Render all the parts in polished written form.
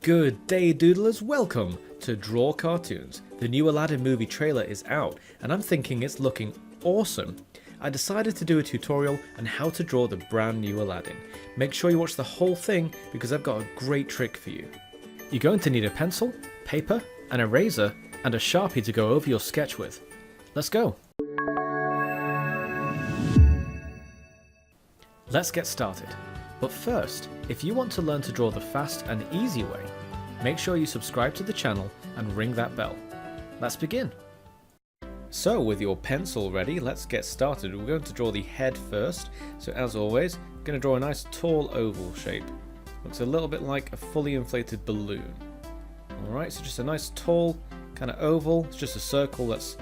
Good day, doodlers. Welcome to Draw Cartoons. The new Aladdin movie trailer is out, and I'm thinking it's looking awesome. I decided to do a tutorial on how to draw the brand new Aladdin. Make sure you watch the whole thing because I've got a great trick for you. You're going to need a pencil, paper, an eraser, and a Sharpie to go over your sketch with. Let's go. Let's get started. But first, if you want to learn to draw the fast and easy way, make sure you subscribe to the channel and ring that bell. Let's begin. So with your pencil ready, let's get started. We're going to draw the head first. So as always, I'm going to draw a nice tall oval shape. Looks a little bit like a fully inflated balloon. Alright, so just a nice tall kind of oval. It's just a circle that's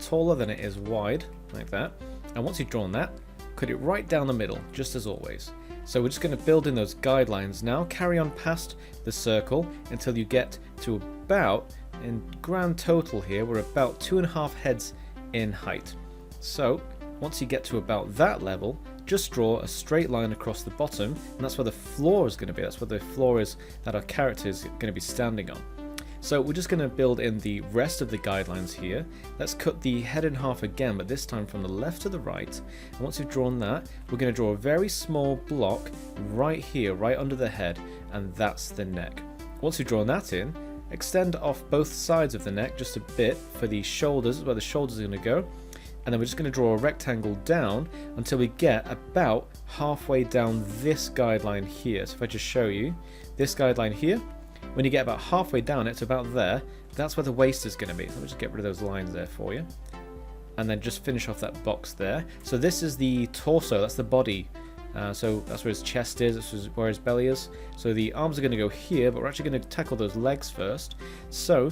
taller than it is wide, like that. And once you've drawn that, cut it right down the middle, just as always. So we're just going to build in those guidelines now, carry on past the circle until you get to about, in grand total here, we're about 2.5 heads in height. So once you get to about that level, just draw a straight line across the bottom, and that's where the floor is going to be. That's where the floor is that our character is going to be standing on. So we're just going to build in the rest of the guidelines here. Let's cut the head in half again, but this time from the left to the right. And once you've drawn that, we're going to draw a very small block right here, right under the head, and that's the neck. Once you've drawn that in, extend off both sides of the neck just a bit for the shoulders, where the shoulders are going to go. And then we're just going to draw a rectangle down until we get about halfway down this guideline here. So if I just show you this guideline here, when you get about halfway down, it's about there. That's where the waist is going to be. So let me just get rid of those lines there for you. And then just finish off that box there. So this is the torso, that's the body. So that's where his chest is, this is where his belly is. So the arms are going to go here, but we're actually going to tackle those legs first. So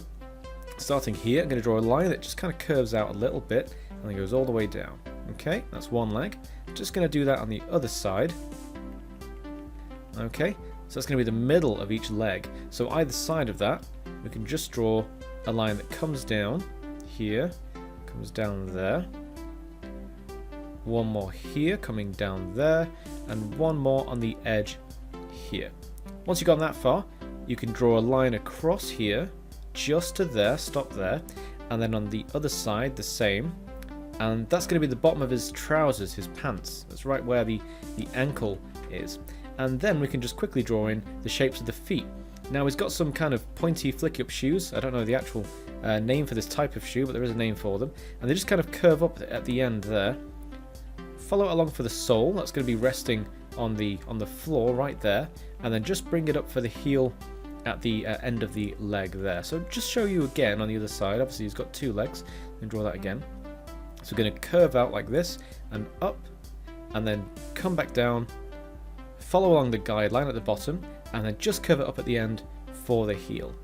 starting here, I'm going to draw a line that just kind of curves out a little bit and then goes all the way down. Okay, that's one leg. Just going to do that on the other side. Okay. So that's going to be the middle of each leg. So either side of that, we can just draw a line that comes down here, comes down there. One more here, coming down there, and one more on the edge here. Once you've gone that far, you can draw a line across here, just to there, stop there, and then on the other side, the same. And that's going to be the bottom of his trousers, his pants. That's right where the ankle is. And then we can just quickly draw in the shapes of the feet. Now he's got some kind of pointy flick up shoes. I don't know the actual name for this type of shoe, but there is a name for them. And they just kind of curve up at the end there. Follow along for the sole. That's going to be resting on the floor right there. And then just bring it up for the heel at the end of the leg there. So just show you again on the other side. Obviously he's got two legs. And draw that again. So we're going to curve out like this and up. And then come back down. Follow along the guideline at the bottom and then just curve it up at the end for the heel.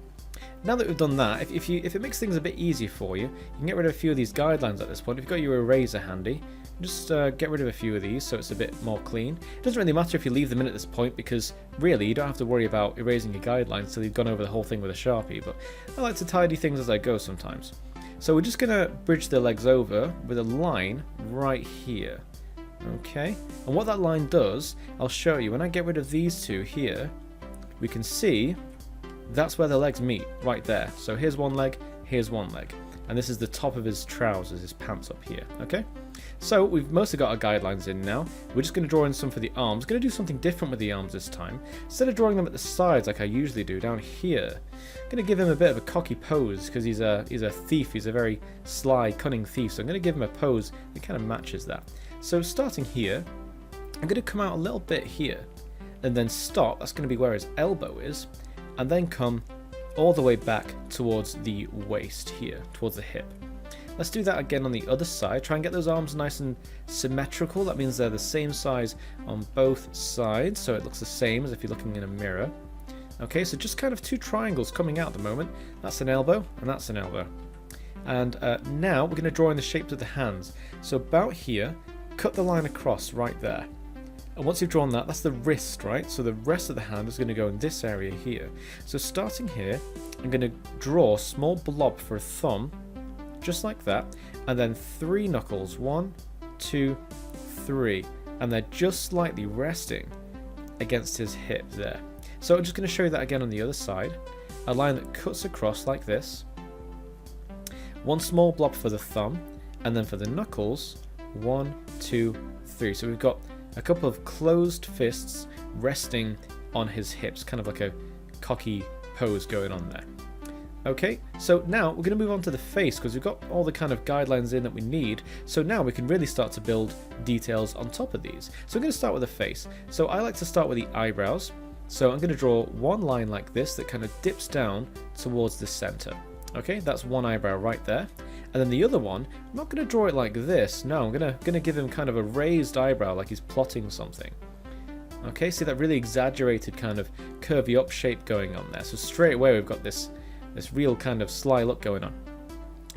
Now that we've done that, if it makes things a bit easier for you, you can get rid of a few of these guidelines at this point. If you've got your eraser handy, just get rid of a few of these so it's a bit more clean. It doesn't really matter if you leave them in at this point because really you don't have to worry about erasing your guidelines till you've gone over the whole thing with a Sharpie, but I like to tidy things as I go sometimes. So we're just going to bridge the legs over with a line right here. Okay, and what that line does, I'll show you. When I get rid of these two here, we can see that's where the legs meet, right there. So here's one leg, and this is the top of his trousers, his pants up here. Okay, so we've mostly got our guidelines in now. We're just going to draw in some for the arms. Going to do something different with the arms this time. Instead of drawing them at the sides like I usually do down here, I'm going to give him a bit of a cocky pose because he's a thief. He's a very sly, cunning thief. So I'm going to give him a pose that kind of matches that. So starting here, I'm going to come out a little bit here and then stop. That's going to be where his elbow is, and then come all the way back towards the waist here, towards the hip. Let's do that again on the other side. Try and get those arms nice and symmetrical. That means they're the same size on both sides, so it looks the same as if you're looking in a mirror. Okay, so just kind of two triangles coming out at the moment. That's an elbow and that's an elbow. And now we're going to draw in the shapes of the hands. So about here, cut the line across right there. And once you've drawn that, that's the wrist, right? So the rest of the hand is going to go in this area here. So starting here, I'm going to draw a small blob for a thumb, just like that. And then 3 knuckles, 1, 2, 3. And they're just slightly resting against his hip there. So I'm just going to show you that again on the other side. A line that cuts across like this. One small blob for the thumb, and then for the knuckles, 1, 2, 3. So we've got a couple of closed fists resting on his hips, kind of like a cocky pose going on there. Okay, so now we're going to move on to the face because we've got all the kind of guidelines in that we need. So now we can really start to build details on top of these. So I'm going to start with the face. So I like to start with the eyebrows. So I'm going to draw one line like this that kind of dips down towards the center. Okay, that's one eyebrow right there. And then the other one, I'm not going to draw it like this. No, I'm going to give him kind of a raised eyebrow like he's plotting something. Okay, see that really exaggerated kind of curvy up shape going on there. So straight away we've got this real kind of sly look going on.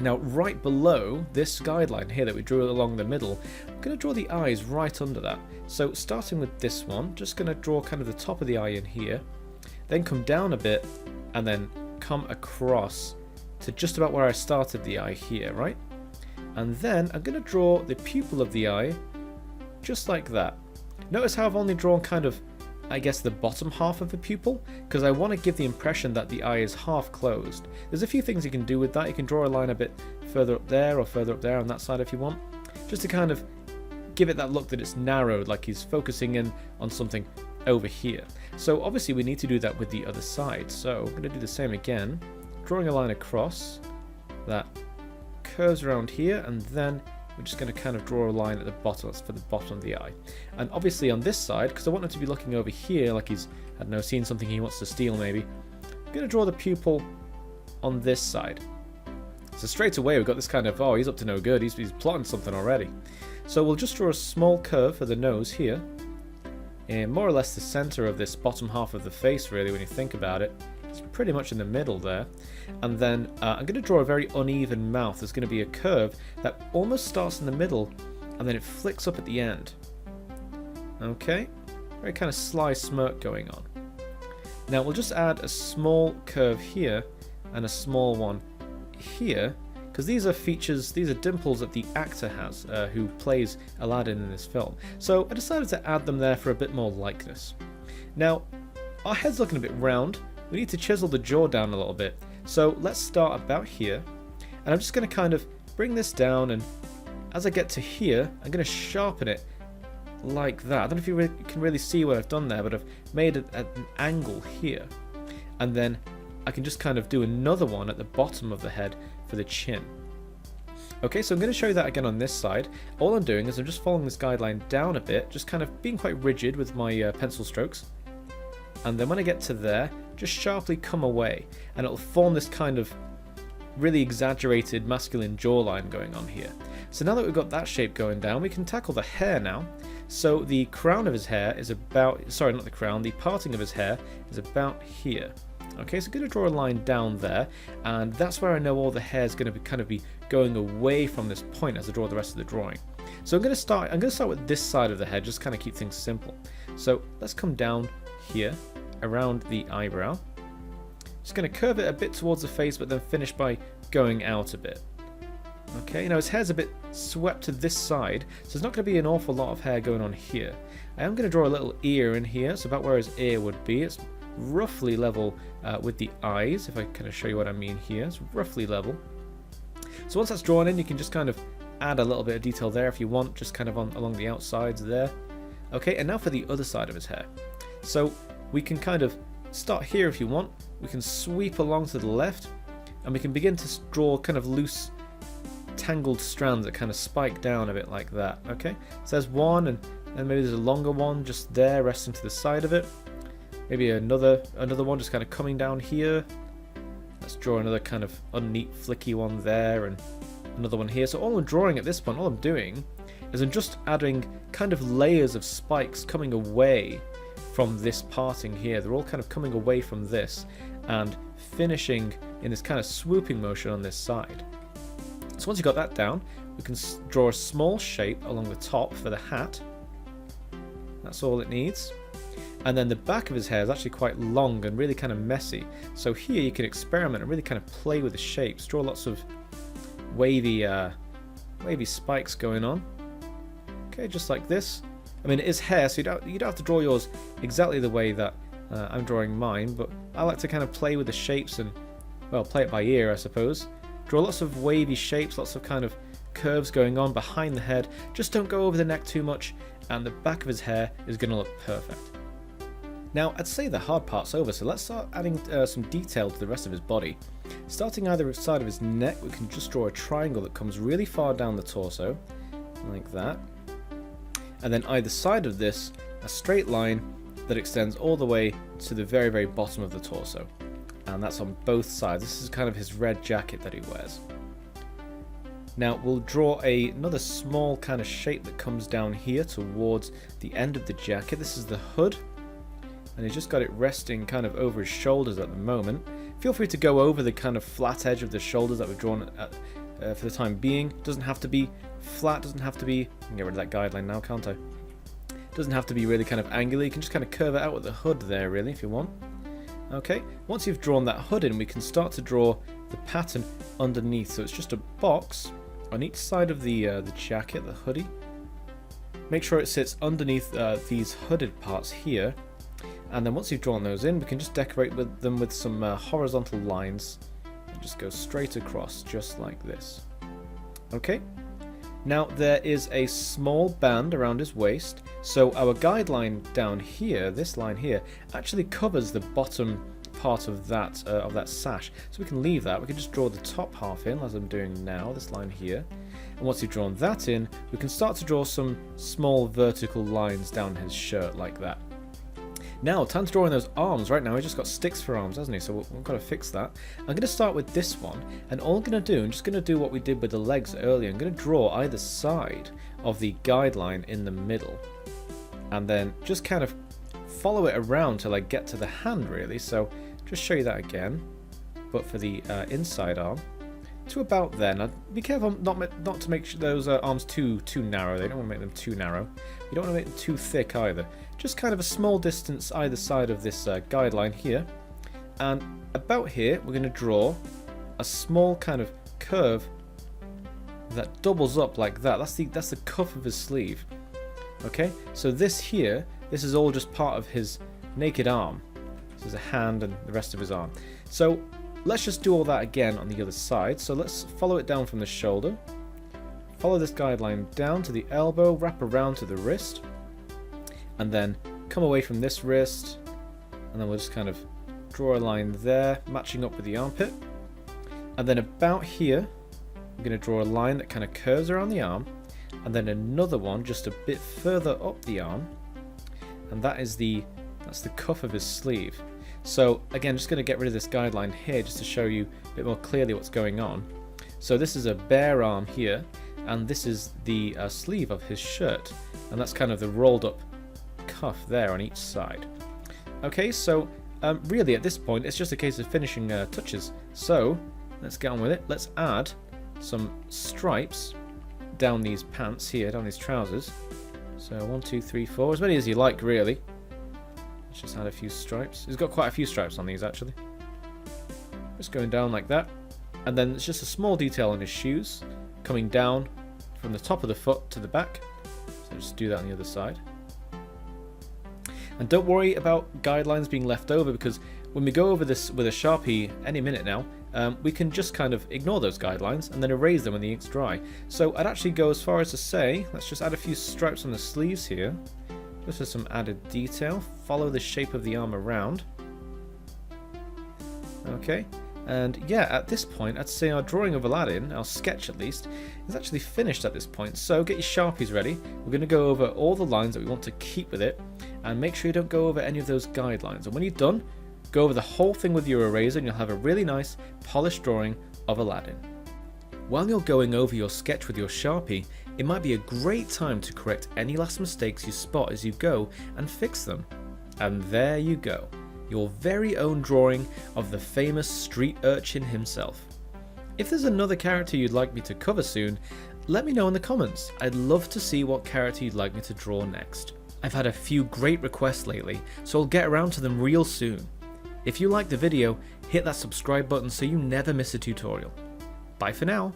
Now right below this guideline here that we drew along the middle, I'm going to draw the eyes right under that. So starting with this one, just going to draw kind of the top of the eye in here, then come down a bit and then come across to just about where I started the eye here, right? And then I'm going to draw the pupil of the eye just like that. Notice how I've only drawn kind of, I guess, the bottom half of the pupil, because I want to give the impression that the eye is half closed. There's a few things you can do with that. You can draw a line a bit further up there or further up there on that side if you want, just to kind of give it that look that it's narrowed, like he's focusing in on something over here. So obviously we need to do that with the other side. So I'm going to do the same again, drawing a line across that curves around here, and then we're just going to kind of draw a line at the bottom. That's for the bottom of the eye. And obviously on this side, because I want him to be looking over here like he's, I don't know, seeing something he wants to steal maybe, I'm going to draw the pupil on this side. So straight away we've got this kind of, oh, he's up to no good, he's plotting something already. So we'll just draw a small curve for the nose here, and more or less the center of this bottom half of the face really when you think about it. It's pretty much in the middle there. And then I'm going to draw a very uneven mouth. There's going to be a curve that almost starts in the middle and then it flicks up at the end. Okay, very kind of sly smirk going on. Now we'll just add a small curve here and a small one here, because these are features, these are dimples that the actor has who plays Aladdin in this film. So I decided to add them there for a bit more likeness. Now our head's looking a bit round. We need to chisel the jaw down a little bit. So let's start about here. And I'm just going to kind of bring this down, and as I get to here, I'm going to sharpen it like that. I don't know if you can really see what I've done there, but I've made it at an angle here. And then I can just kind of do another one at the bottom of the head for the chin. Okay, so I'm going to show you that again on this side. All I'm doing is I'm just following this guideline down a bit, just kind of being quite rigid with my pencil strokes. And then when I get to there, just sharply come away, and it'll form this kind of really exaggerated masculine jawline going on here. So now that we've got that shape going down, we can tackle the hair now. So the crown of his hair is about, sorry, not the crown, the parting of his hair is about here. Okay, so I'm going to draw a line down there, and that's where I know all the hair is going to kind of be going away from this point as I draw the rest of the drawing. So I'm going to start with this side of the head, just kind of keep things simple. So let's come down here around the eyebrow. Just going to curve it a bit towards the face, but then finish by going out a bit. Okay, now his hair's a bit swept to this side, so there's not going to be an awful lot of hair going on here. I am going to draw a little ear in here, so about where his ear would be. It's roughly level with the eyes, if I kind of show you what I mean here. It's roughly level. So once that's drawn in, you can just kind of add a little bit of detail there if you want, just kind of along the outsides there. Okay, and now for the other side of his hair. So we can kind of start here if you want. We can sweep along to the left, and we can begin to draw kind of loose, tangled strands that kind of spike down a bit like that. Okay, so there's one, and then maybe there's a longer one just there resting to the side of it. Maybe another one just kind of coming down here. Let's draw another kind of unneat flicky one there, and another one here. So all I'm drawing at this point, all I'm doing is I'm just adding kind of layers of spikes coming away from this parting here. They're all kind of coming away from this and finishing in this kind of swooping motion on this side. So once you've got that down, we can draw a small shape along the top for the hat. That's all it needs. And then the back of his hair is actually quite long and really kind of messy. So here you can experiment and really kind of play with the shapes. Draw lots of wavy spikes going on. Okay, just like this. I mean, it is hair, so you don't have to draw yours exactly the way that I'm drawing mine, but I like to kind of play with the shapes and, well, play it by ear, I suppose. Draw lots of wavy shapes, lots of kind of curves going on behind the head. Just don't go over the neck too much, and the back of his hair is going to look perfect. Now, I'd say the hard part's over, so let's start adding some detail to the rest of his body. Starting either side of his neck, we can just draw a triangle that comes really far down the torso, like that. And then either side of this, a straight line that extends all the way to the very, very bottom of the torso. And that's on both sides. This is kind of his red jacket that he wears. Now we'll draw another small kind of shape that comes down here towards the end of the jacket. This is the hood, and he's just got it resting kind of over his shoulders at the moment. Feel free to go over the kind of flat edge of the shoulders that we've drawn for the time being. Doesn't have to be flat, doesn't have to be, I can get rid of that guideline now, can't I? Doesn't have to be really kind of angular. You can just kind of curve it out with the hood there, really, if you want. Okay, once you've drawn that hood in, we can start to draw the pattern underneath. So it's just a box on each side of the jacket, the hoodie. Make sure it sits underneath these hooded parts here. And then once you've drawn those in, we can just decorate them with some horizontal lines. And just go straight across, just like this. Okay. Now there is a small band around his waist, so our guideline down here, this line here, actually covers the bottom part of that sash. So we can leave that. We can just draw the top half in, as I'm doing now, this line here. And once you've drawn that in, we can start to draw some small vertical lines down his shirt like that. Now, time to draw in those arms. Right now, he's just got sticks for arms, hasn't he? So we've got to fix that. I'm going to start with this one, and all I'm going to do, I'm just going to do what we did with the legs earlier. I'm going to draw either side of the guideline in the middle, and then just kind of follow it around till I get to the hand, really. So just show you that again, but for the inside arm, to about there. Now, be careful not to make those arms too narrow. They don't want to make them too narrow. You don't want to make them too thick either. Just kind of a small distance either side of this guideline here. And about here, we're going to draw a small kind of curve that doubles up like that. That's the cuff of his sleeve. Okay, so this here, this is all just part of his naked arm. This is a hand and the rest of his arm. So let's just do all that again on the other side. So let's follow it down from the shoulder. Follow this guideline down to the elbow, wrap around to the wrist, and then come away from this wrist, and then we'll just kind of draw a line there, matching up with the armpit. And then about here, we're going to draw a line that kind of curves around the arm, and then another one just a bit further up the arm, and that's the cuff of his sleeve. So again, just going to get rid of this guideline here just to show you a bit more clearly what's going on. So this is a bare arm here, and this is the sleeve of his shirt, and that's kind of the rolled up cuff there on each side. Okay, so really at this point it's just a case of finishing touches. So let's get on with it. Let's add some stripes down these pants here, down these trousers. So 1, 2, 3, 4, as many as you like, really. Let's just add a few stripes. He's got quite a few stripes on these actually. Just going down like that. And then it's just a small detail on his shoes, coming down from the top of the foot to the back. So just do that on the other side. And don't worry about guidelines being left over, because when we go over this with a Sharpie any minute now, we can just kind of ignore those guidelines and then erase them when the ink's dry. So I'd actually go as far as to say, let's just add a few stripes on the sleeves here, just for some added detail. Follow the shape of the arm around. Okay. And yeah, at this point, I'd say our drawing of Aladdin, our sketch at least, is actually finished at this point. So get your Sharpies ready. We're going to go over all the lines that we want to keep with it, and make sure you don't go over any of those guidelines. And when you're done, go over the whole thing with your eraser, and you'll have a really nice, polished drawing of Aladdin. While you're going over your sketch with your Sharpie, it might be a great time to correct any last mistakes you spot as you go and fix them. And there you go. Your very own drawing of the famous street urchin himself. If there's another character you'd like me to cover soon, let me know in the comments. I'd love to see what character you'd like me to draw next. I've had a few great requests lately, so I'll get around to them real soon. If you liked the video, hit that subscribe button so you never miss a tutorial. Bye for now.